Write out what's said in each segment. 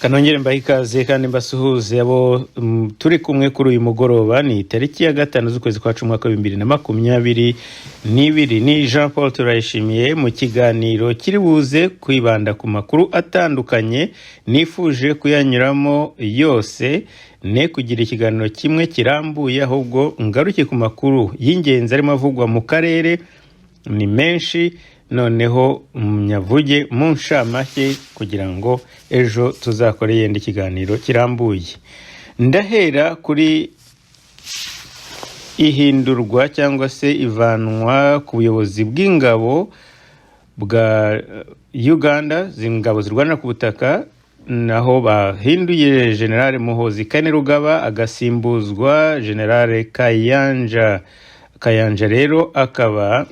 Kanongere mbahe ikaze kandi mbasuhuze abo turi kumwe kuri uyu mugoroba. Ni tariki ya 5 z'ukwezi kwa 10 mwaka wa 2022. Ni Jean Paul Turayishimiye mu kiganiro kiri buze kwibanda ku makuru atandukanye nifuje kuyanyuramo yose, ne kugira ikiganiro kimwe kirambuye, ahubwo ngaruke ku makuru y'ingenzi arimo avugwa mu karere. Ni menshi, noneho nyavuge mu nshamake kugira ngo ejo tuzakore yenda ikiganiro kirambuye. Ndahera kuri ihindurwa cyangwa se ivanwa ku buyobozi bw'ingabo bwa Uganda, z'ingabo zirwanira ku butaka, naho bahinduye General Muhoozi Kainerugaba agasimbuzwa General Kayanja rero akaba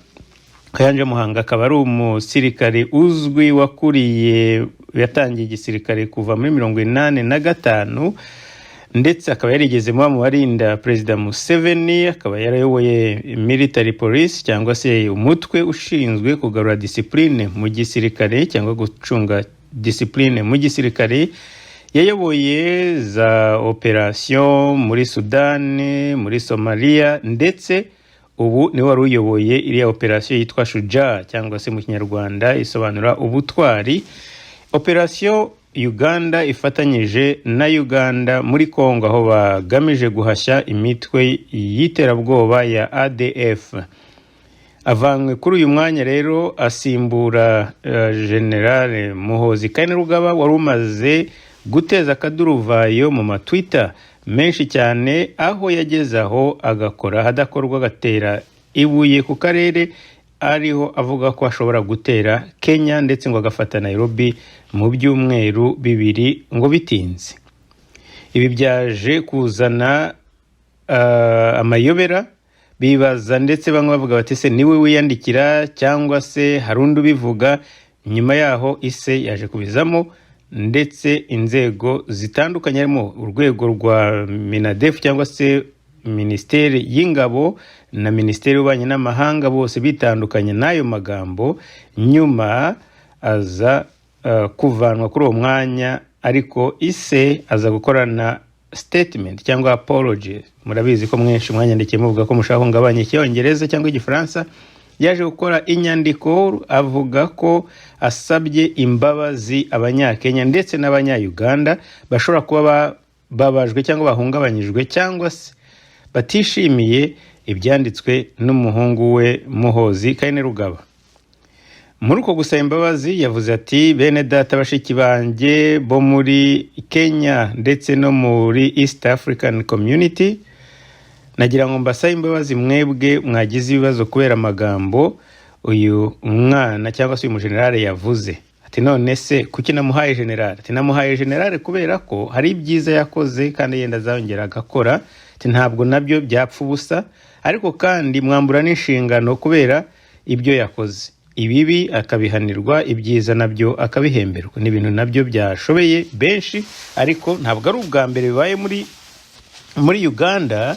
Kayanja Muhanga akaba ari umusirikare uzwi wakuriye yatangiye igisirikare kuva muri 1985, ndetse akaba yarigeze mu barinda President Museveni, akaba yarayoboye military police cyangwa se umutwe ushinzwe kugarura discipline mu gisirikare cyangwa gucunga discipline mu gisirikare. Yayoboye za operation muri Sudan, muri Somalia, ndetse ubu ni wari uyoboye iriya operation yitwa Shujaa cyangwa se mu Kinyarwanda isobanura ubutwari. Operation Uganda ifatanyije na Uganda muri Kongo, aho bagamije guhashya imitwe y'iterabwoba ya ADF. Avanywe kuri uyu mwanya rero asimbura General Muhoozi Kainerugaba wari umaze guteza akaduruvayo mu matwitter menshi cyane, aho yagezaho agakora hadakorwa, agatera ibuye ku karere, ariho avuga ko ashobora gutera Kenya ndetse ngo agafata Nairobi mu byumweru bibiri ngo bitinze. Ibi byaje kuzana amayobera, bibaza ndetse bamwe bavuga bati se niwe wiyandikira cyangwa se hari undi ubivuga. Nyuma yaho ise yaje kubizamo, ndetse inzego zitandukanye harimo urwego rwa Minadef cyangwa se Ministeri y'Ingabo na Ministeri y'Ububanyi n'Amahanga, bose bitandukanye n'ayo magambo. Nyuma aza kuvanwa kuri uwo mwanya, ariko ise aza gukorana statement cyangwa apology. Murabizi ko mwenshi mwanyandikeye muvuga ko mushaka ngabanye Icyongereza cyangwa Igifaransa. Yaje gukora inyandiko avuga ko asabye imbabazi Abanyakenya ndetse n'Abanya-Uganda bashobora kuba babajwe cyangwa bahungabanyijwe cyangwa se batishimiye ibyanditswe n'umuhungu we Muhoozi Kainerugaba. Muri uko gusaba imbabazi yavuze ati, bene data bashiki banjye bo muri Kenya ndetse no muri East African Community, nagira ngo mbasabe imbabazi mwebwe mwagize ibibazo kubera amagambo uyu mwana cyangwa se uyu mujenerale yavuze. Ati none se kuki namuhaye generale? Ati namuhaye generale kubera ko hari ibyiza yakoze kandi yenda azongera agakora. Ati ntabwo nabyo byapfa ubusa, ariko kandi mwambura n'inshingano kubera ibyo yakoze. Ibibi akabihanirwa, ibyiza nabyo akabihemberwa. Ni ibintu nabyo byashobeye benshi, ariko ntabwo ari ubwa mbere bibaye muri Uganda,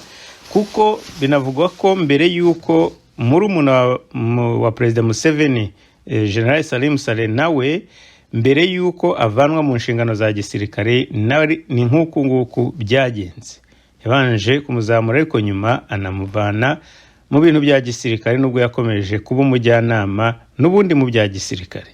kuko binavugwa ko mbere yuko murumuna wa President Museveni, General Salim Saleh, nawe mbere yuko avanwa mu nshingano za gisirikare ni nk'uku nguku byagenze. Yabanje kumuzamura, ariko nyuma anamuvana mu bintu bya gisirikare, nubwo yakomeje kuba umujyanama n'ubundi mu bya gisirikare.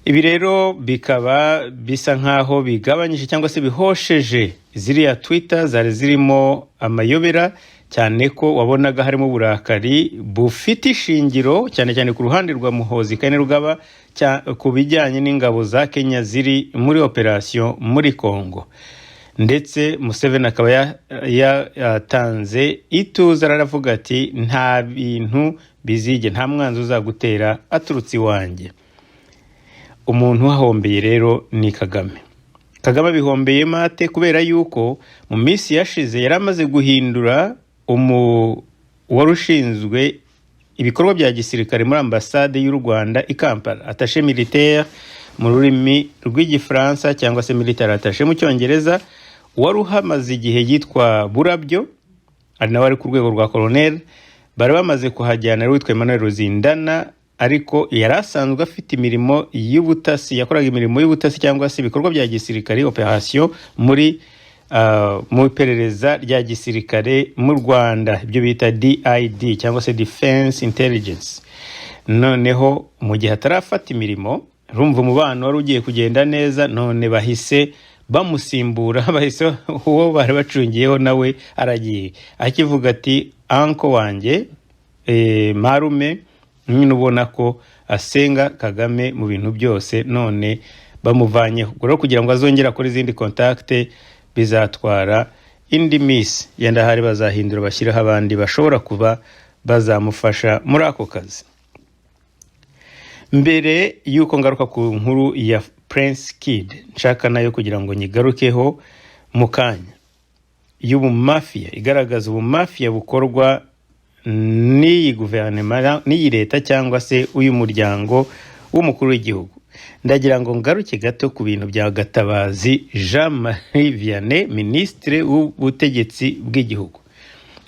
Ibi rero bikaba bisa nkaho bigabanyije cyangwa se bihosheje ziriya Twitter zari zirimo amayobera, cyane ko wabonaga harimo uburakari bufite ishingiro cyane cyane ku ruhande rwa Muhoozi Kainerugaba ku bijyanye n'ingabo za Kenya ziri muri operation muri Kongo. Ndetse Museveni akaba yatanze ituze, aravuga ati nta bintu bizige, nta mwanzi uzagutera aturutse iwanjye. Umuntu wahombeye rero ni Kagame. Kagame bihombeye mate, kubera yuko mu minsi yashize yaramaze guhindura wari ushinzwe ibikorwa bya gisirikare muri ambasade y'u Rwanda i Kampala, attaché militaire mu rurimi rw'Igifaransa cyangwa se militaire attaché mu Cyongereza, wari uhamaze igihe yitwa Burabyo, ari nawe ari ku rwego rwa colonel. Bari bamaze kuhajyana witwa Emmanuel Ruzindana ariko yari asanzwe afite imirimo y'ubutasi, yakoraga imirimo y'ubutasi cyangwa se ibikorwa bya gisirikare operation muri mu iperereza rya gisirikare mu Rwanda, ibyo bita DID cyangwa se Defense Intelligence. Noneho mu gihe atarafata imirimo, rumva umubano wari ugiye kugenda neza, none bahise bamusimbura, bahise uwo bari bacungiyeho nawe aragiye, akivuga ati anko wanjye marume, nyine ubona ko asenga Kagame mu bintu byose, none bamuvanyeho. Rero kugira ngo azongera kuri izindi contacte bizatwara indi miss, yenda hari bazahindura bashyiraho abandi bashobora kuba bazamufasha muri ako kazi. Mbere yuko ngaruka ku nkuru ya Prince Kid, nshaka nayo kugira ngo nyigarukeho mu kanya, y'ubumafia, igaragaza ubumafia bukorwa n'iyi guverinoma, n'iyi leta cyangwa se uyu muryango w'umukuru w'igihugu. Ndagira ngo ngaruke gato ku bintu bya Gatabazi Jean-Marie Vianney, ministre w'ubutegetsi bw'igihugu.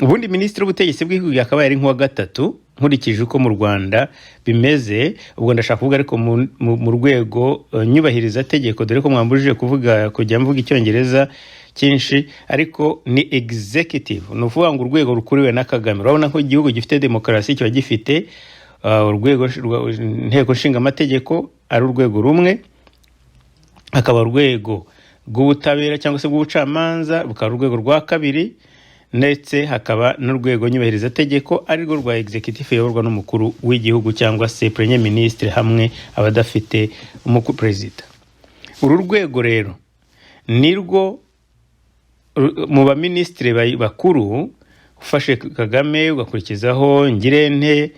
Ubundi ministre w'ubutegetsi bw'igihugu yakaba yari nk'uwa gatatu nkurikije uko mu Rwanda bimeze. Ubwo ndashaka kuvuga ariko mu rwego nyubahiriza tegeko, dore ko mwambujije kuvuga kujya mvuga icyongereza cyinshi, ariko ni executive, no kuvuga ngo urwego rukuriwe na Kagame. Urabona ko igihugu gifite demokarasi kiba gifite urwego nteko nshinga amategeko ari urwego rumwe, hakaba urwego rw'ubutabera cyangwa se rw'ubucamanza bukaba urwego rwa kabiri, ndetse hakaba n'urwego nyubahiriza tegeko ari rwo rwa executive yoborwa n'umukuru w'igihugu cyangwa se premier ministre, hamwe abadafite umukuru president. Uru rwego rero nirwo mu ba ministre bakuru, ufashe Kagame ugakurikizaho Ngirente,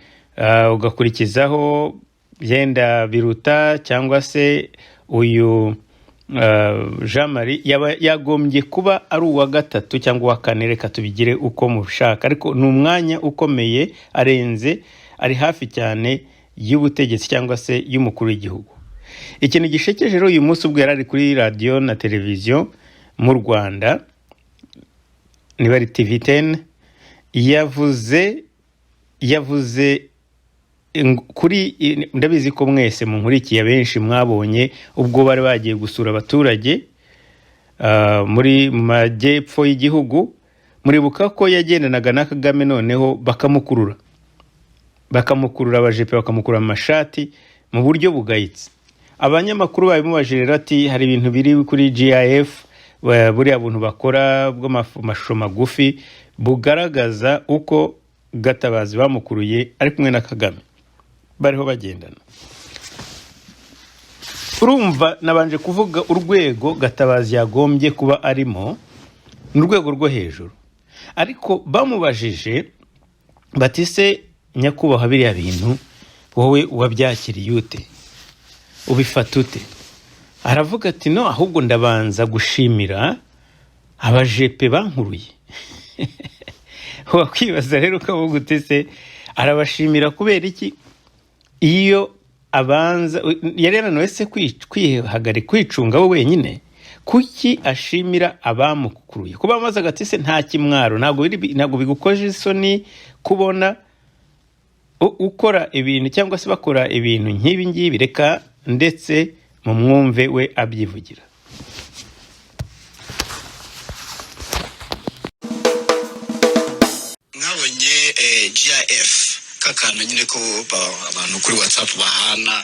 ugakurikizaho Yenda Biruta cyangwa se uyu Jean-Marie, yagombye kuba ari uwa gatatu cyangwa uwa kane, reka tubigire uko mushaka, ariko ni umwanya ukomeye, arenze, ari hafi cyane y'ubutegetsi cyangwa se y'umukuru w'igihugu. Ikintu gishekeje rero uyu munsi ubwo yari kuri radio na televiziyo mu Rwanda, niba ari TV10, yavuze kuri, ndabizi ko mwese munkurikiye benshi mwabonye ubwo bari bagiye gusura abaturage muri majyepfo y'igihugu. Muribuka ko yagendanaga na Kagame, noneho bakamukurura abajepe, bakamukurura amashati mu buryo bugayitse. Abanyamakuru babimubajije rero ati hari ibintu biri kuri GIF, buriya buntu bakora bw'amashusho magufi bugaragaza uko Gatabazi bamukuruye ari kumwe na Kagame bariho bagendana. Urumva nabanje kuvuga urwego Gatabazi yagombye kuba arimo, n'urwego rwo hejuru, ariko bamubajije bati se nyakubahwa, biriya bintu wowe wabyakiriye ute, ubifata ute? Aravuga ati no, ahubwo ndabanza gushimira abajepe bankuruye. Wakwibaza rero ukavuga ute se arabashimira kubera iki? Iyo abanza yari yananiwe se kwihagarika, kwicunga we wenyine, kuki ashimira abamukuruye? Kuba amaze agati se nta kimwaro, ntabwo bigukoje isoni kubona ukora ibintu cyangwa se bakora ibintu nk'ibi ngibi? Reka ndetse mu mwumve we abyivugira. Mwabonye GIF kakana nyine ko abantu kuri WhatsApp bahana,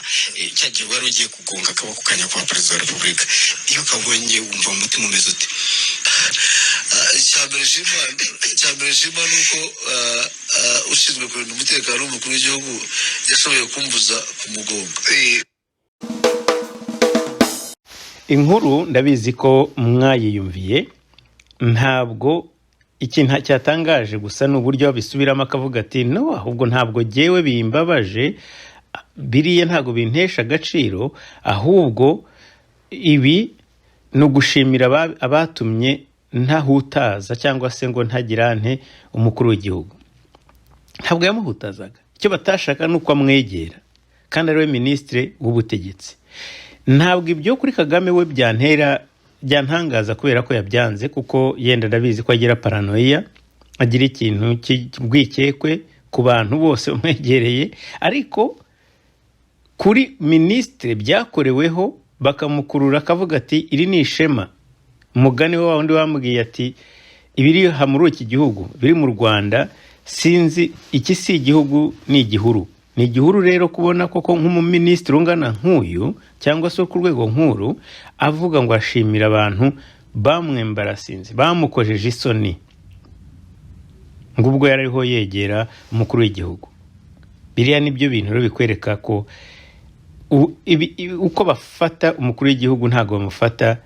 cyagiye wari ugiye kugonga akaboko kanya kwa Perezida wa Repubulika. Iyo kabonye wumva umutima umeze ute? Cyambere shima nuko ushinzwe kurinda umutekano w'umukuru w'igihugu yashoboye kumbuza kumugonga. Inkuru ndabizi ko mwayiyumviye, ntabwo ikintu cyatangaje gusa n'uburyo babisubiramo akavuga ati no, ahubwo ntabwo jewe bimbabaje, biriye ntabwo bintesha agaciro, ahubwo ibi no gushimira abatumye ntahutaza cyangwa se ngo ntagirante umukuru w'igihugu. Ntabwo yamuhutazaga, icyo batashaka nuko amwegera, kandi ari we ministre w'ubutegetsi. Ntabwo ibyo kuri Kagame we byantangaza kubera ko yabyanze, kuko yenda ndabizi ko agira paranoia, agira ikintu cy'ubwikekwe ku bantu bose umwegereye, ariko kuri minisitiri byakoreweho bakamukurura akavuga ati iri ni ishema. Umugani wa wundi wambwiye ati ibiri muri iki gihugu biri mu Rwanda sinzi iki si igihugu ni igihuru. Ni igihuru rero kubona koko nk'umuminisitiri ungana nk'uyu cyangwa se ku rwego nkuru avuga ngo ashimira abantu bamwembarasinze bamukojeje isoni ngubwo yarariho yegera umukuru w'igihugu. Biriya nibyo bintu rero bikwereka ko uko bafata umukuru w'igihugu ntabwo bamufata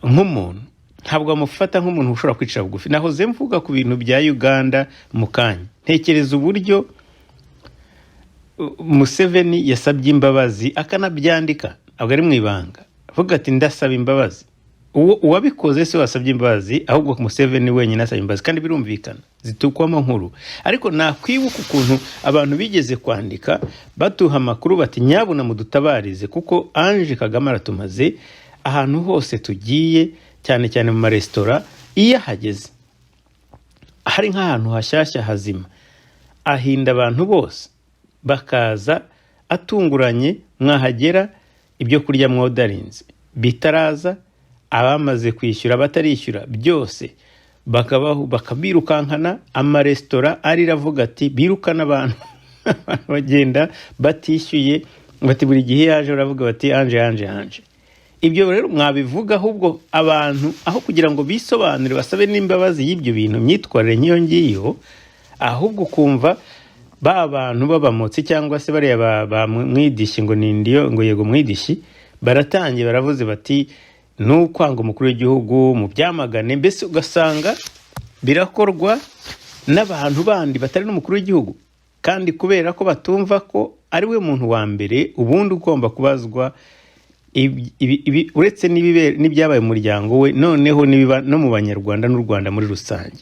nk'umuntu, ntabwo bamufata nk'umuntu ushobora kwicara bugufi. Nahoze mvuga ku bintu bya Uganda mu kanya, ntekereza uburyo Museveni yasabye imbabazi akanabyandika, ntabwo ari mu ibanga, avuga ati ndasaba imbabazi. Uwabikoze se wasabye imbabazi, ahubwo Museveni wenyine asaba imbabazi, kandi birumvikana zitukwamo nkuru. Ariko nakwibuka ukuntu abantu bigeze kwandika batuha amakuru bati nyabuna mudutabarize kuko Ange Kagame aratumaze ahantu hose tugiye, cyane cyane mu maresitora. Iyo hageze hari nk'ahantu hashyashya hazima, ahinda abantu bose bakaza atunguranye, mwahagera ibyo kurya mwodarinze bitaraza, abamaze kwishyura abatarishyura byose bakabirukankana. Amaresitora ariravuga ati birukana abantu bagenda batishyuye, bati buri gihe yaje baravuga bati Ange. Ibyo rero mwabivuga, ahubwo abantu aho kugira ngo bisobanure basabe n'imbabazi y'ibyo bintu, myitwarire nk'iyo ngiyo, ahubwo kumva ba bantu babamotsi cyangwa se bariya bamwidishi ngo nindiyo ngo yego mwidishi baratangiye baravuze bati n'ukwanga umukuru w'igihugu mu byamagane. Mbese ugasanga birakorwa n'abantu bandi batari n'umukuru w'igihugu, kandi kubera ko batumva ko ari we muntu wa mbere ubundi ugomba kubazwa uretse n'ibyabaye mu muryango we, noneho nibiba no mu Banyarwanda n'u Rwanda muri rusange.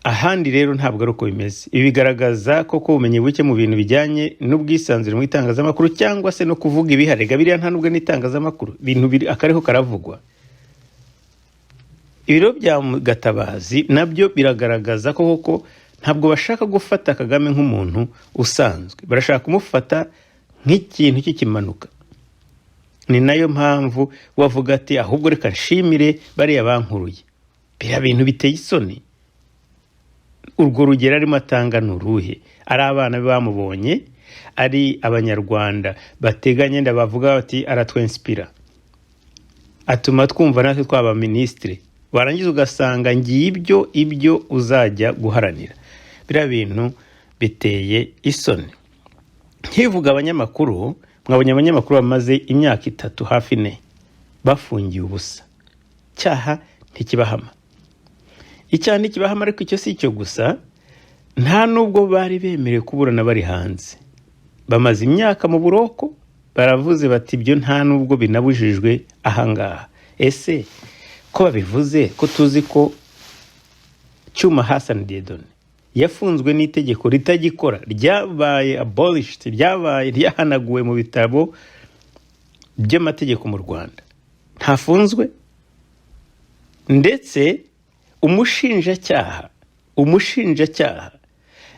Ahandi rero ntabwo ari uko bimeze. Ibi bigaragaza koko ubumenyi buke mu bintu bijyanye n'ubwisanzure mu itangazamakuru cyangwa se no kuvuga ibiharega. Biriya nta nubwo n'itangazamakuru, ibintu biri akariho karavugwa. Ibiro bya Gatabazi nabyo biragaragaza ko koko ntabwo bashaka gufata Kagame nk'umuntu usanzwe, barashaka kumufata nk'ikintu cy'ikimanuka. Ni nayo mpamvu wavuga ati ahubwo reka nshimire bariya bankuruye. Biriya bintu biteye isoni. Urwo rugero arimo atanga n'uruhe? Ari abana bamubonye, ari Abanyarwanda bateganye ndabavuga bati aratwenspira, atuma twumva natwe twaba minisitiri, warangiza ugasanga ngibyo ibyo uzajya guharanira. Biriya bintu biteye isoni. Nkivuga abanyamakuru, mwabonye abanyamakuru bamaze imyaka 3 hafi 4 bafungiye ubusa. Cyaha ntikibahama. Icyaha ntikibahama, ariko icyo si icyo gusa, nta nubwo bari bemerewe kuburana bari hanze. Bamaze imyaka mu buroko, baravuze bati ibyo nta nubwo binabujijwe ahangaha. Ese ko babivuze ko tuzi ko Cyuma Hassan Diedone yafunzwe n'itegeko ritagikora, ryabaye abolished, ryabaye ryahanaguwe mu bitabo by'amategeko mu Rwanda, ntafunzwe. Ndetse umushinjacyaha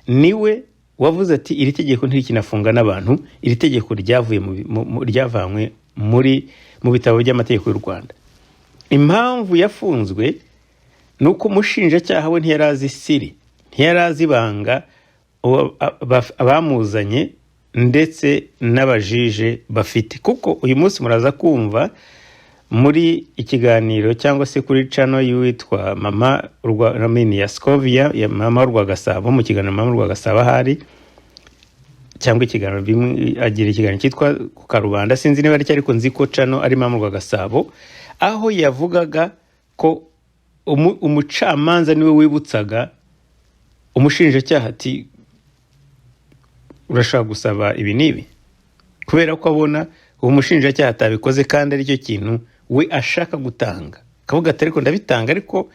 niwe wavuze ati iri tegeko ntirikinafunga n'abantu, iri tegeko ryavanywe mu bitabo by'amategeko y'u Rwanda. Impamvu yafunzwe nuko umushinjacyaha we ntiyarazi siri, ntiyarazi ibanga abamuzanye ndetse n'abajije bafite. Kuko uyu munsi muraza kumva muri ikiganiro cyangwa se kuri channel y'uwitwa Mama Ramini ya Scovia, ya Mama Rwagasabo, mu kiganiro Mama Rwagasabo hari cyangwa ikiganiro agira ikiganiro cyitwa ku Karubanda, sinzi niba ari ariko nzi ko channel ari Mama Rwagasabo, aho yavugaga ko umucamanza niwe wibutsaga umushinjacyaha ati urashaka gusaba ibi nibi, kubera ko abona umushinjacyaha atabikoze kandi ari cyo kintu we ashaka gutanga. Kavuga ati ariko ndabitanga, ariko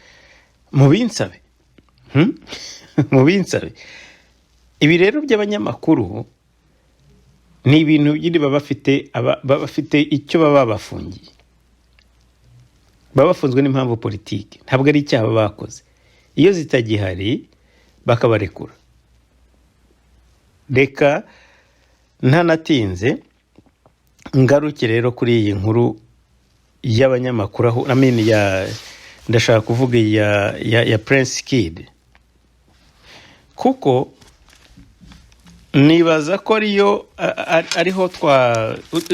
mubinsabe. Mubinsabe. Ibi rero by'abanyamakuru ni ibintu bindi baba bafite icyo baba bafungiye. Baba bafunzwe n'impamvu politiki, ntabwo ari icyaha bakoze. Iyo zitagihari bakabarekura. Reka ntanatinze ngaruke rero kuri iyi nkuru y'abanyamakuru aho ndashaka kuvuga ya Prince Kid, kuko nibaza ko ariho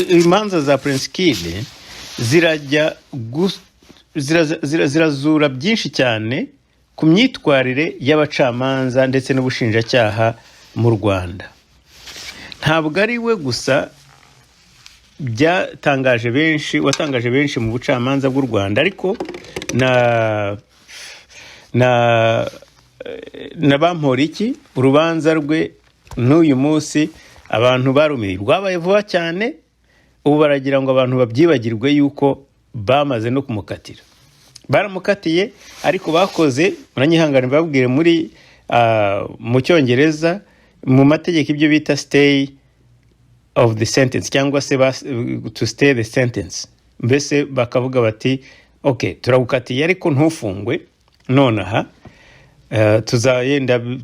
imanza za Prince Kid zirazura byinshi cyane ku myitwarire y'abacamanza ndetse n'ubushinjacyaha mu Rwanda. Ntabwo ari we gusa watangaje benshi mu bucamanza bw'u Rwanda, ariko na Bamporiki urubanza rwe n'uyu munsi abantu barumiye rwabaye vuba cyane. Ubu baragira ngo abantu babyibagirwe yuko bamaze no kumukatira. Baramukatiye, ariko bakoze muranyihangane babwire mu Cyongereza mu mategeko ibyo bita stay of the sentence cyangwa se to stay the sentence. Mbese bakavuga bati okay, turagukatiye ariko ntufungwe nonaha,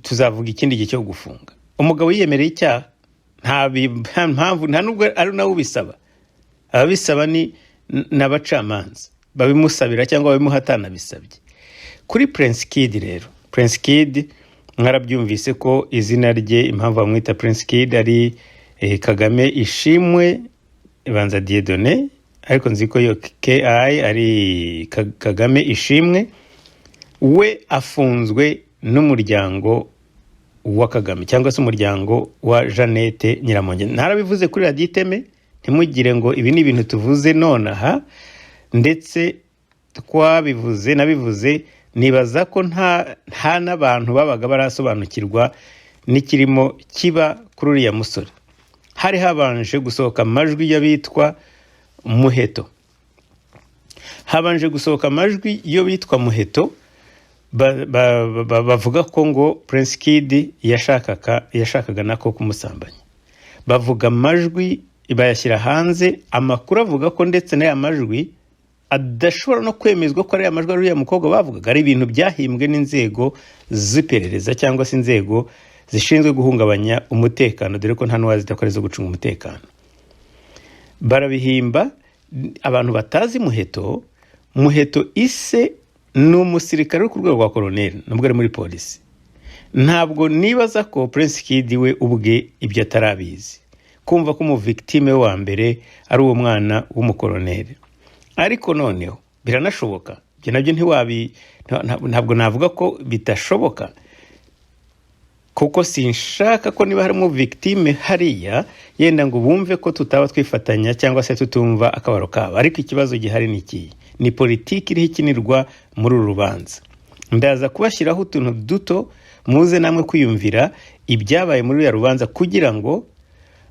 tuzavuga ikindi gihe cyo gufunga. Umugabo yiyemereye icyaha, nta nubwo ari nawe ubisaba. Ababisaba ni n'abacamanza babimusabira cyangwa babimuhatana bisabye. Kuri Prince Kid rero, Prince Kid mwarabyumvise ko izina rye impamvu bamwita Prince Kid ari Kagame Ishimwe Banza Dieudonné, ariko nzi ko yo KI ari Kagame Ishimwe. We afunzwe n'umuryango wa Kagame cyangwa se umuryango wa Jeannette Nyiramongi. Ntarabivuze kuri Radio Iteme, ntimugire ngo ibi ni ibintu tuvuze nonaha, ndetse nabivuze nibaza ko nta n'abantu babaga barasobanukirwa n'ikirimo kiba kuri uriya musore. Hari habanje gusohoka amajwi y'abitwa Muheto. Habanje gusohoka amajwi yo bitwa Muheto, bavuga ko ngo Prince Kid yashakaga nako kumusambanya. Bavuga amajwi bayashyira hanze, amakuru avuga ko ndetse n'aya majwi adashobora no kwemezwa ko ari amajwi ari mukobwa bavugaga, ari ibintu byahimbwe n'inzego z'iperereza cyangwa se inzego zishinzwe guhungabanya umutekano, dore ko nta n'uwazi zidakora zo gucunga umutekano. Barabihimba. Abantu batazi Muheto ise ni umusirikare ku rwego rwa koloneli, nubwo ari muri polisi. Ntabwo nibaza ko Prince Kid we ubwe ibyo atarabizi, kumva ko victime wa mbere ari uwo mwana w'umukoloneli. Ariko noneho biranashoboka, byo nabyo ntabwo navuga ko bitashoboka, kuko sinshaka ko niba harimo victime hariya yenda ngo bumve ko tutaba twifatanya cyangwa se tutumva akabaro kabo. Ariko ikibazo gihari ni iki? Ni politiki iriho ikinirwa muri uru rubanza. Ndaza kubashyiraho utuntu duto muze namwe kwiyumvira ibyabaye muri uru rubanza kugira ngo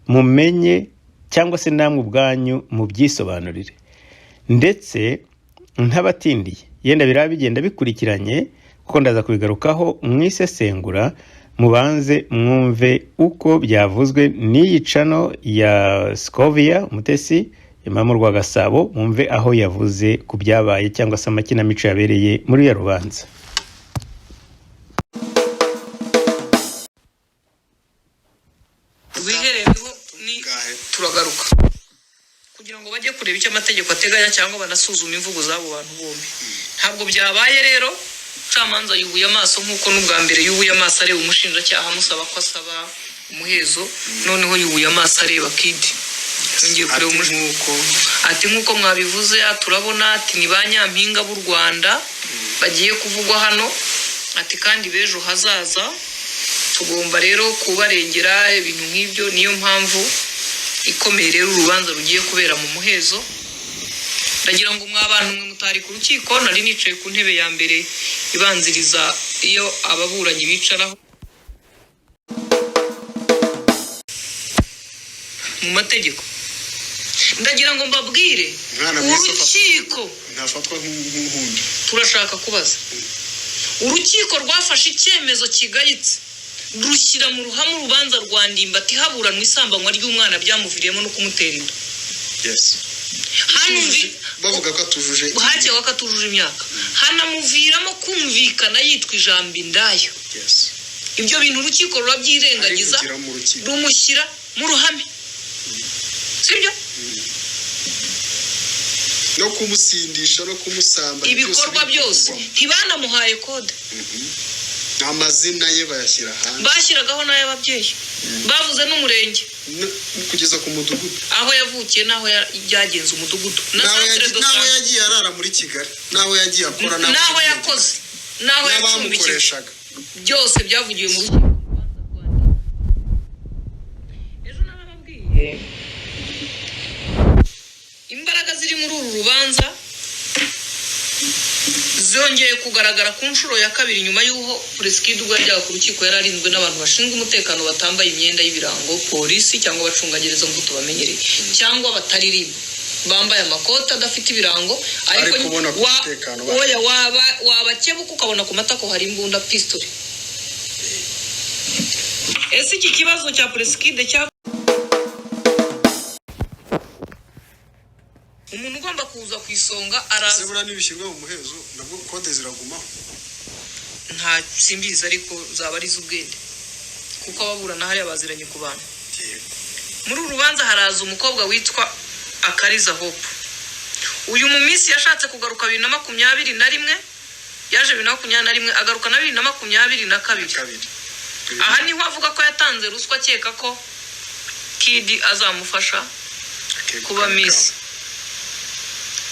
mumenye cyangwa se namwe ubwanyu mu byisobanurire. Ndetse ntabatindiye, yenda birabigenda bikurikiranye kuko ndaza kubigarukaho mwisesengura, mubanze mwumve uko byavuzwe n'iyi channel ya Scovia Umutesi Imam Rwagasabo, mwumve aho yavuze ku byabaye cyangwa se amakinamico yabereye muri ya rubanza. Turagaruka kugira ngo bajye kureba icyo amategeko ateganya cyangwa banasuzuma imvugo z'abo bantu bombi. Ntabwo byabaye rero camanza yubuye amaso nkuko n'ubwa mbere yubuye amaso areba umushinjacyaha amusaba ko asaba umuhezo, noneho yubuye amaso areba Kid. Ngiye kureba nkuko mwabivuze, turabona ati ni ba Nyampinga b'u Rwanda bagiye kuvugwa hano, ati kandi bejo hazaza tugomba rero kubarengera ibintu nk'ibyo. Niyo mpamvu ikomeye rero urubanza rugiye kubera mu muhezo. Ndagira ngo mwabantu mwe mutari ku rukiko, nari nicaye ku ntebe ya mbere ibanziriza iyo ababuranyi bicaraho mu mategeko. Ndagira ngo mbabwire urukiko ntafatwa nk'undi. Turashaka kubaza urukiko rwafashe icyemezo kigayitse rushyira mu ruhame urubanza rwa Ndimbati haburanwa isambanywa ry'umwana byamuviriyemo no kumutera inda. Yes. Bavuga ko atujuje imyaka, hanamuviramo kumvikana yitwa ijambo indayo. Yes. Ibyo bintu urukiko rurabyirengagiza rumushyira mu ruhame no kumusindisha no kumusamba ibikorwa byose ntibanamuhaye kode amazina ye bayashyira hanze bashyiragaho n'ay'ababyeyi bavuze n'umurenge kugeza ku mudugudu aho yavukiye naho yagenze umudugudu naho yagiye arara muri Kigali naho yagiye akora naho yakoze naho yamukoreshaga byose byavugiwe mu rukiko ejo narababwiye imbaraga ziri muri uru rubanza zongeye kugaragara ku nshuro ya kabiri nyuma y'uho Preskid ubwo yajyaga ku rukiko yararinzwe n'abantu bashinzwe umutekano batambaye imyenda y'ibirango polisi cyangwa abacungagereza ngo tubamenyereye cyangwa bataririmba bambaye amakoti adafite ibirango ariko oya wabakebuka ukabona ku matako hari imbunda pistol. Ese iki kibazo cya Preskid cya umuntu ugomba kuza ku isonga araza sebura nibishyirwa mu muhezo nabwo kode ziragumaho nta simbiza ariko zaba ari z'ubwende kuko ababurana hari abaziranye ku bantu muri urubanza haraza umukobwa witwa Akariza Hope uyu mu minsi yashatse kugaruka 2021 yaje 2021 agaruka na 2022 aha niho avuga ko yatanze ruswa akeka ko Kid azamufasha kuba miss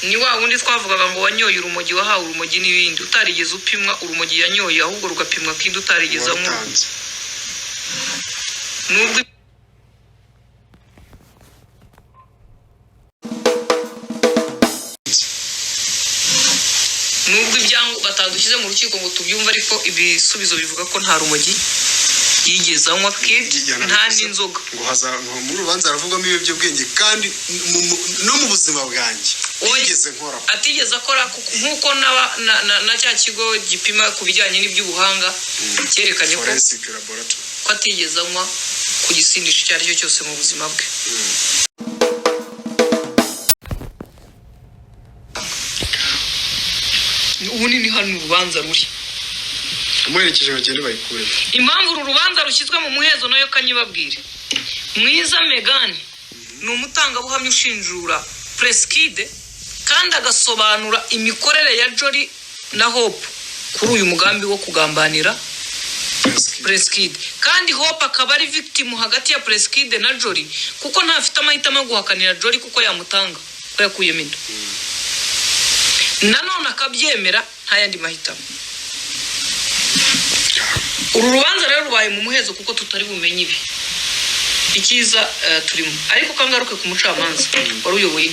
ni wa wundi twavugaga ngo wanyoye urumogi wahawe urumogi n'ibindi utarigeze upimwa urumogi yanyoye ahubwo rugapimwa Kid utarigeze amutanze nubwo ibyango batadushyize mu rukiko ngo tubyumve ariko ibisubizo bivuga ko nta rumogi yigeze anywa Kid nta n'inzoga ngo haza mu rubanza aravugamo ibyo bwenge kandi no mu buzima bwanjye yigeze nkora atigeze akora nkuko na cya kigo gipima ku bijyanye n'iby'ubuhanga cyerekanye ko atigeze anywa ku gisindisha icyo ari cyo cyose mu buzima bwe ubu ni hano urubanza ruri amuherekeje bagende bayikure impamvu uru rubanza rushyizwe mu muhezo nayo kanyibabwire Mwiza Megan ni umutangabuhamya ushinjura Preskid kandi agasobanura imikorere ya Jolly na Hope kuri uyu mugambi wo kugambanira Preskid kandi Hope akaba ari victim hagati ya Preskid na Jolly kuko ntafite amahitamo yo guhakanira Jolly kuko yamutanga ko yakuyemo inda nanone akabyemera nta yandi mahitamo uru rubanza rero rubaye mu muhezo kuko tutari bumenye ibi ikiza turimo ariko kangaruke ku mucamanza wari uyoboye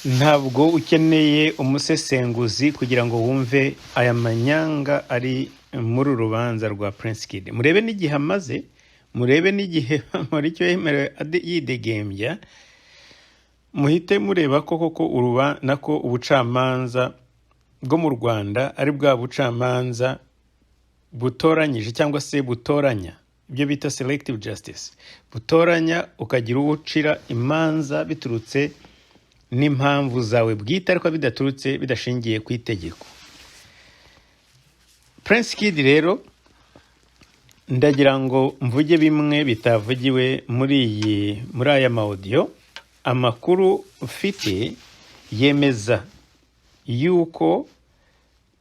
ntabwo ukeneye umusesenguzi kugira ngo wumve aya manyanga ari muri urubanza rwa Preskid murebe n'igihe amaze murebe n'igihe muri cyo yemerewe yidegembya muhite mureba ko koko nako ubucamanza bwo mu Rwanda ari bwa bucamanza butoranyije cyangwa se butoranya ibyo bita selective justice butoranya ukagira uwucira imanza biturutse n'impamvu zawe bwite ariko bidaturutse bidashingiye ku itegeko. Preskid rero ndagira ngo mvuge bimwe bitavugiwe muri aya audio. Amakuru ufite yemeza yuko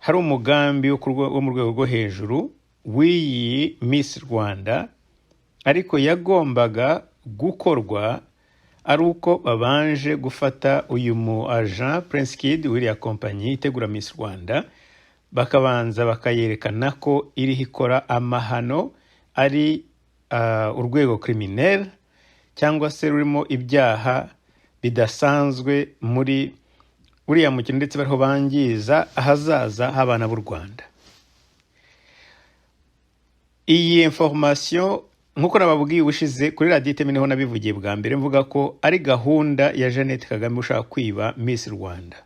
hari umugambi wo mu rwego rwo hejuru w'iyi Miss Rwanda ariko yagombaga gukorwa ari uko babanje gufata uyu mu agent Preskid w'iriya kompanyi itegura Miss Rwanda bakabanza bakayerekana ko iriho ikora amahano ari urwego criminel cyangwa se rurimo ibyaha bidasanzwe muri uriya mukino ndetse bariho bangiza ahazaza h'abana b'u Rwanda. Iyi information nkuko nababwiye ubushize kuri Radio Iteme niho nabivugiye bwa mbere mvuga ko ari gahunda ya Jeannette Kagame ushaka kwiba Miss Rwanda.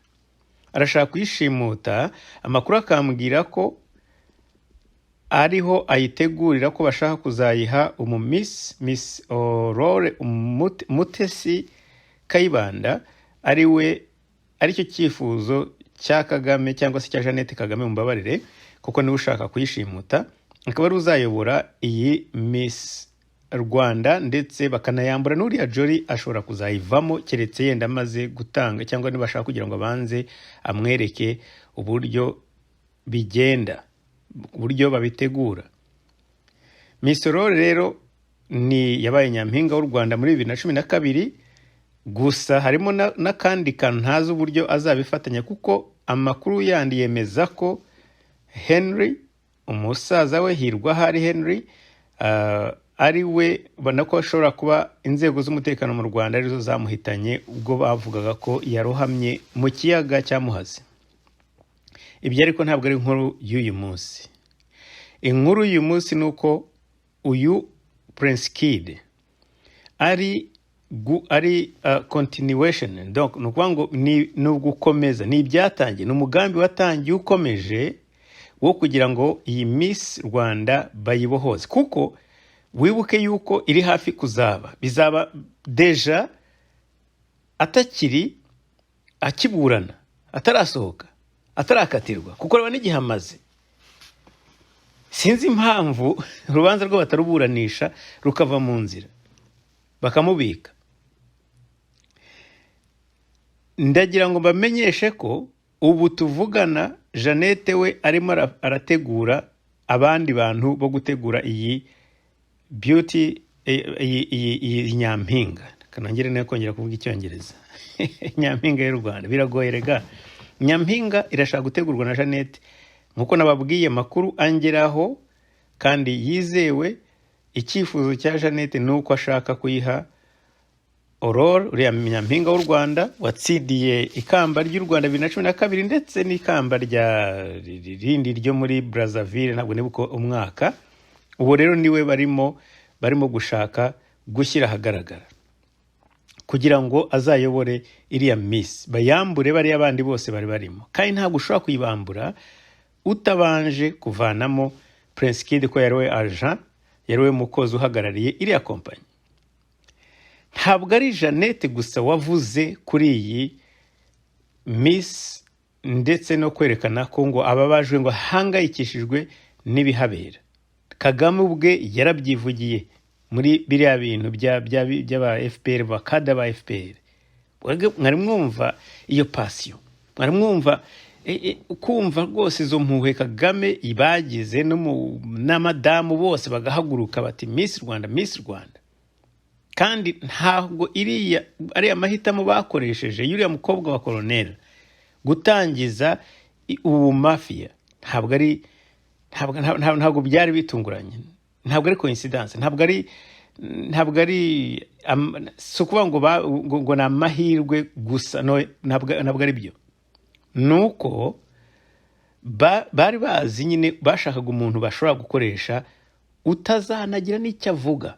Arashaka kwishimuta amakuru akambwira ko ariho ayitegurira ko bashaka kuzayiha Miss Aurore Mutesi Kayibanda aricyo cyifuzo cya Kagame cyangwa se cya Jeannette Kagame mumbabarire kuko niwe ushaka kuyishimuta akaba ari uzayobora iyi Miss Rwanda ndetse bakanayambura n'uriya Jolly ashobora kuzayivamo keretse yenda amaze gutanga, cyangwa nibashaka kugira ngo abanze amwereke uburyo bigenda, uburyo babitegura. Miss Aurore rero ni yabaye nyampinga w'u Rwanda muri 2012, gusa harimo n'akandi kantu ntazi uburyo azabifatanya, kuko amakuru yandi yemeza ko Henry umusaza we Hirwa Hari Henry ari we bona ko ashobora kuba inzego z'umutekano mu Rwanda arizo zamuhitanye ubwo bavugaga ko yarohamye mu kiyaga cya Muhazi. Ibyo ariko ntabwo ari inkuru y'uyu munsi. Inkuru y'uyu munsi nuko uyu Prince Kid ari continuation, donc nukuvuga ngo ni ugukomeza, ni ibyatangiye, ni umugambi watangiye ukomeje wo kugira ngo iyi Miss Rwanda bayibohoze, kuko wibuke yuko iri hafi kuzaba, bizaba deja akiburana, atarasohoka, atarakatirwa, kuko reba n'igihe amaze. Sinzi impamvu urubanza rwo bataruburanisha rukava mu nzira bakamubika. Ndagira ngo mbamenyeshe ko ubu tuvugana Jeannette we arimo arategura abandi bantu bo gutegura iyi beauty, iyi nyampinga. Kanangire nayo kongera kuvuga icyongereza. Nyampinga y'u Rwanda biragoye rega. Nyampinga irashaka gutegurwa na Jeannette, nkuko nababwiye makuru angeraho kandi yizewe. Icyifuzo cya Jeannette nuko ashaka kuyiha Aurore, uriya nyampinga w'u Rwanda watsidiye ikamba ry'u Rwanda 2012 ndetse n'ikamba rya rindi ryo muri Brazzaville, ntabwo nibuko umwaka. Ubu rero niwe barimo gushaka gushyira ahagaragara kugira ngo azayobore iriya Miss, bayambure bari abandi bose bari barimo. Kandi ntabwo ushobora kuyibambura utabanje kuvanamo Prince Kid ko yariwe agent, yariwe mukozi uhagarariye iriya kompanyi. Ntabwo ari Jeannette gusa wavuze kuri iyi Miss ndetse no kwerekana ko ngo ababajwe ngo hangayikishijwe n'ibihabera. Kagame ubwe yarabyivugiye muri biriya bintu by'aba FPR, bakada ba FPR. Mwari mwumva iyo passion, mwari mwumva kumva rwose izo mpuhwe Kagame ibagize n'amadamu bose bagahaguruka bati Miss Rwanda, Miss Rwanda. Kandi ntabwo ari amahitamo bakoresheje yuriya mukobwa wa Colonel gutangiza ubu mafia. Ntabwo byari bitunguranye, ntabwo ari coincidence, ntabwo ari sukuba ngo na mahirwe gusa, no, ntabwo ari byo. Nuko bari bazi nyine bashakaga umuntu bashobora gukoresha utazanagira n'icyo avuga.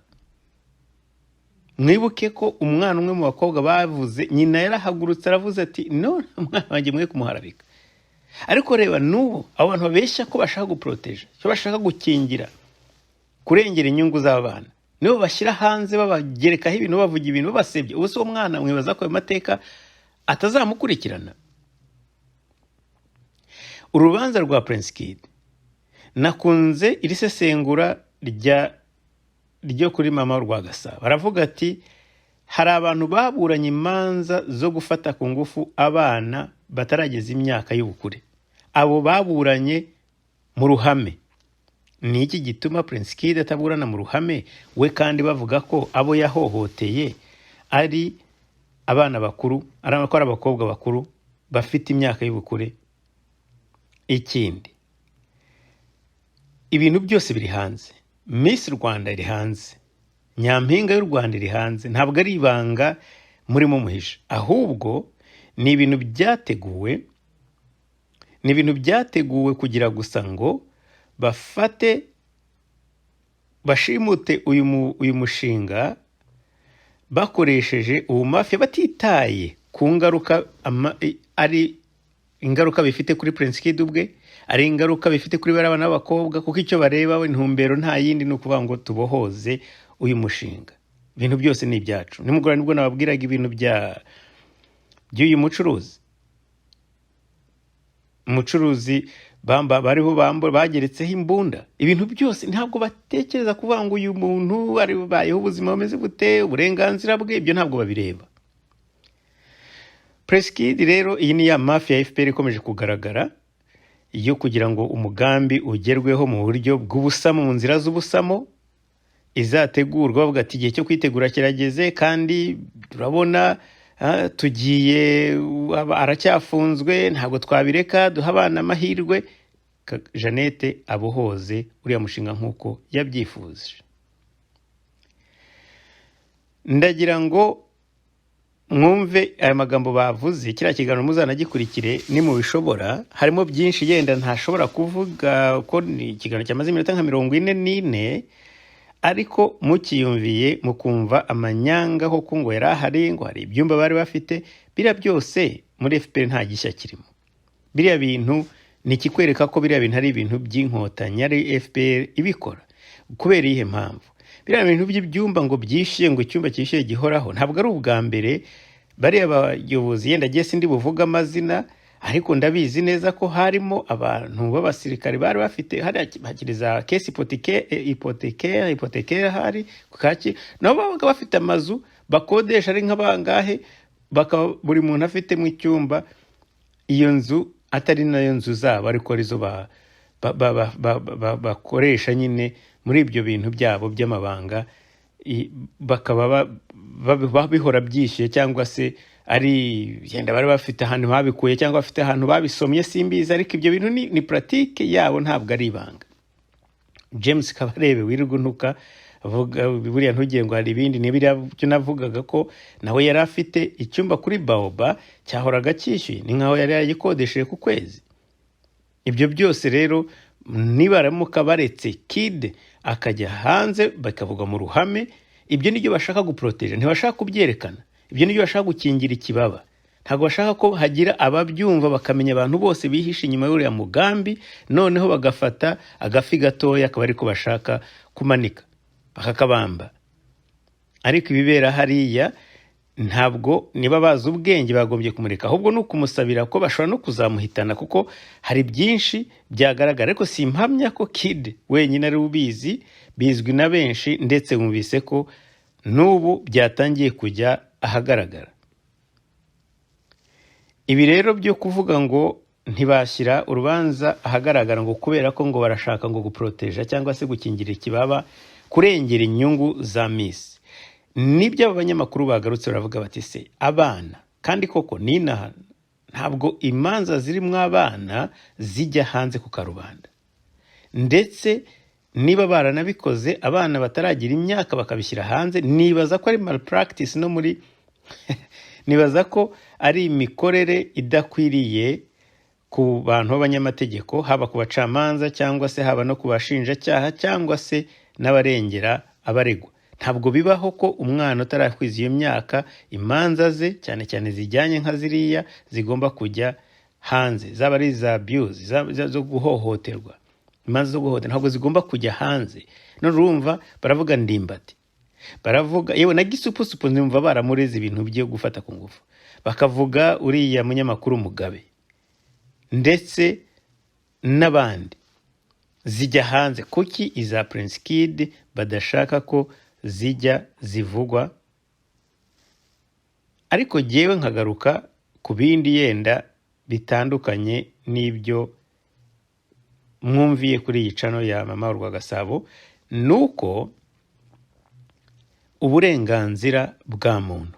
Mwibuke ko umwana umwe mu bakobwa bavuze, nyina yarahagurutse aravuze ati no, mwana wanjye mwe kumuharabika. Ariko reba n'ubu abantu babeshya ko bashaka guproteje, cyo bashaka gukingira, kurengera inyungu z'abana, nibo bashyira hanze babagerekaho ibintu, bavuga ibintu, babasebye. Ubu so umwana mwibaza ko ayo mateka atazamukurikirana. Urubanza rwa Prince Kid nakunze irisesengura ryo kuri mama rwa Gasabo. Baravuga ati hari abantu baburanye imanza zo gufata ku ngufu abana batarageza imyaka y'ubukure. Abo baburanye mu ruhame. Ni iki gituma Prince Kid ataburana mu ruhame we, kandi bavuga ko abo yahohoteye ari abana bakuru, ari abakobwa bakuru bafite imyaka y'ubukure? Ikindi, ibintu byose biri hanze. Miss Rwanda iri hanze, nyampinga y'u Rwanda iri hanze. Ntabwo ari ibanga murimo muhisha, ahubwo ni ibintu byateguwe kugira gusa ngo bashimute uyu mushinga bakoresheje ubu mafia, batitaye ku ngaruka ari ingaruka bifite kuri Prince Kid ubwe, ari ingaruka bifite kuri bari abana b'abakobwa, kuko icyo bareba we intumbero nta yindi ni ukuvuga ngo tubohoze uyu mushinga. Ibintu byose ni ibyacu. Nimugora nibwo nababwiraga ibintu by'uyu mucuruzi bariho bageretseho imbunda. Ibintu byose ntabwo batekereza kuvuga ngo uyu muntu ari bayeho ubuzima bumeze bute, uburenganzira bwe, ibyo ntabwo babireba. Press Kid rero iyi ni ya mafia ya FPR ikomeje kugaragara yo kugira ngo umugambi ugerweho mu buryo bw'ubusamo, mu nzira z'ubusamo, izategurwa bavuga ati igihe cyo kwitegura kirageze kandi turabona tugiye aracyafunzwe, ntabwo twabireka, duha abana amahirwe. Jeannette abohoze uriya mushinga nk'uko yabyifuje. Ndagira ngo mwumve aya magambo bavuze, kiriya kiganiro muzanagikurikire ni mu bishobora, harimo byinshi yenda ntashobora kuvuga ko ni ikiganiro cyamaze iminota nka 44, ariko mukiyumviye mukumva amanyanga ho ngo yari ahari, ngo hari ibyumba bari bafite, biriya byose muri FPR nta gishya kirimo. Biriya bintu ni kikwereka ko biriya bintu ari ibintu by'inkotanyi, ari FPR ibikora. Kubera ihe mpamvu biriya bintu by'ibyumba ngo byishiye, ngo icyumba cyishiye gihoraho, ntabwo ari ubwa mbere bariya bayobozi, yenda giye sindi buvuga amazina, ariko ndabizi neza ko harimo abantu b'abasirikare bari bafite hakiriza case hypothèque hari kukaki, nabo babaga bafite amazu bakodesha ari nk'abangahe, buri muntu afite mu icyumba iyo nzu atari nayo nzu zabo, ariko arizo bakoresha nyine muri ibyo bintu byabo by'amabanga, bakaba bihora byishyuye, cyangwa se ari yenda bari bafite ahantu babikuye cyangwa bafite ahantu babisomye simbizi, ariko ibyo bintu ni pratique yabo, ntabwo ari ibanga. James Kabarebe wirirwa ntuka avuga buriya ntugire ngo hari ibindi, n'ibiriya byo navugaga ko nawe yari afite icyumba kuri Baoba cyahoraga cyishyuye, ni nkaho yari yagikodesheje ku kwezi. Ibyo byose rero nibaramuka baretse Kid akajya hanze bakavuga mu ruhame, ibyo nibyo bashaka guproteje, ntibashaka kubyerekana. Ibyo nibyo bashaka gukingira ikibaba, ntabwo bashaka ko hagira ababyumva bakamenya abantu bose bihishe inyuma y'uriya mugambi, noneho bagafata agafi gatoya akaba ariko bashaka kumanika bakakabamba. Ariko ibibera hariya ntabwo, niba bazi ubwenge bagombye kumureka, ahubwo no kumusabira ko bashobora no kuzamuhitana, kuko hari byinshi byagaragara. Ariko simpamya ko Kid wenyine ari ubizi, bizwi na benshi, ndetse bumvise ko n'ubu byatangiye kujya ahagaragara. Ibi rero byo kuvuga ngo ntibashyira urubanza ahagaragara ngo kubera ko ngo barashaka ngo guproteja cyangwa se gukingira ikibaba, kurengera inyungu za Miss, nibyo abanyamakuru bagarutse baravuga bati se abana, kandi koko ninaha ntabwo imanza zirimo abana zijya hanze ku karubanda, ndetse niba baranabikoze abana bataragira imyaka bakabishyira hanze, nibaza ko ari malpractice no muri nibaza ko ari imikorere idakwiriye ku bantu b'abanyamategeko, haba ku bacamanza cyangwa se haba no ku bashinjacyaha cyangwa se n'abarengera abaregwa. Ntabwo bibaho ko umwana utarakwiza iyo myaka imanza ze cyane cyane zijyanye nka ziriya zigomba kujya hanze, zaba ari za abuse zo guhohoterwa, imanza zo guhohotera ntabwo zigomba kujya hanze. None urumva baravuga Ndimbati, baravuga yewe na Gisupusupu, ndumva baramureze ibintu byo gufata ku ngufu, bakavuga uriya munyamakuru Mugabe ndetse n'abandi, zijya hanze. Kuki iza Prince Kid badashaka ko zijya zivugwa? Ariko jyewe nkagaruka ku bindi yenda bitandukanye n'ibyo mwumviye kuri iyi channel ya Mama Rwagasabo, nuko uburenganzira bwa muntu,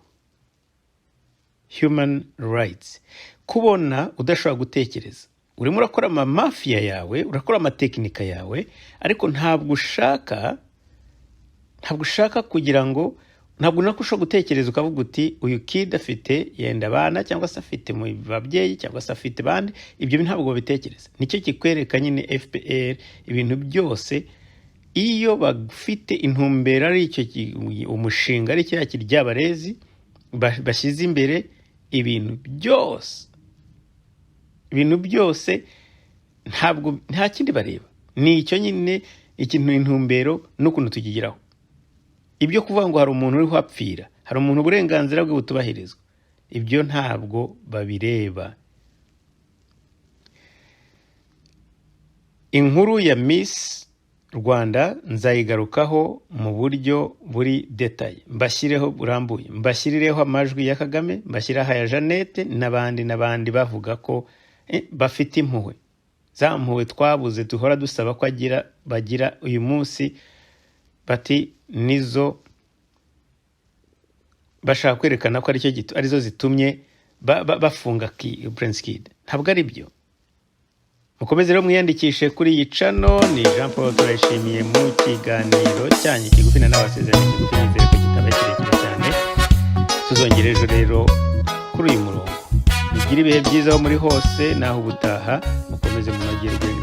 human rights, kubona udashobora gutekereza, urimo urakora amamafia yawe, urakora amatekinika yawe, ariko ntabwo ushaka kugira ngo, ntabwo ushobora gutekereza ukavuga uti uyu Kid afite yenda abana cyangwa se afite mu babyeyi cyangwa se afite bandi, ibyo ntabwo babitekereza. Nicyo kikwereka nyine FPR ibintu byose iyo bafite intumbero ari icyo umushinga ari cya kiryabarezi bashyize imbere, ibintu byose ntabwo, nta kindi bareba, ni icyo nyine ikintu, intumbero n'ukuntu tugigiraho. Ibyo kuvuga ngo hari umuntu uriho apfira, hari umuntu uburenganzira bwe butubahirizwa, ibyo ntabwo babireba. inkuru ya Miss Rwanda nzayigarukaho mu buryo buri detaye, mbashyireho burambuye, mbashyirireho amajwi ya Kagame, mbashyiraho aya Jeannette n'abandi bavuga ko bafite impuhwe, za mpuhwe twabuze duhora dusaba ko bagira uyu munsi, bati nizo bashaka kwerekana ko arizo zitumye bafunga Prince Kid. Ntabwo ari byo. Mukomeze rero mwiyandikishe kuri iyi channel. Ni Jean Paul turashimiye mu kiganiro cyanyu kigufi n'abasezerano kigufi, nizere ko kitaba kirekire cyane. Tuzongera ejo rero kuri uyu murongo. Mugire ibihe byiza aho muri hose, naho ubutaha mukomeze mu magirwe.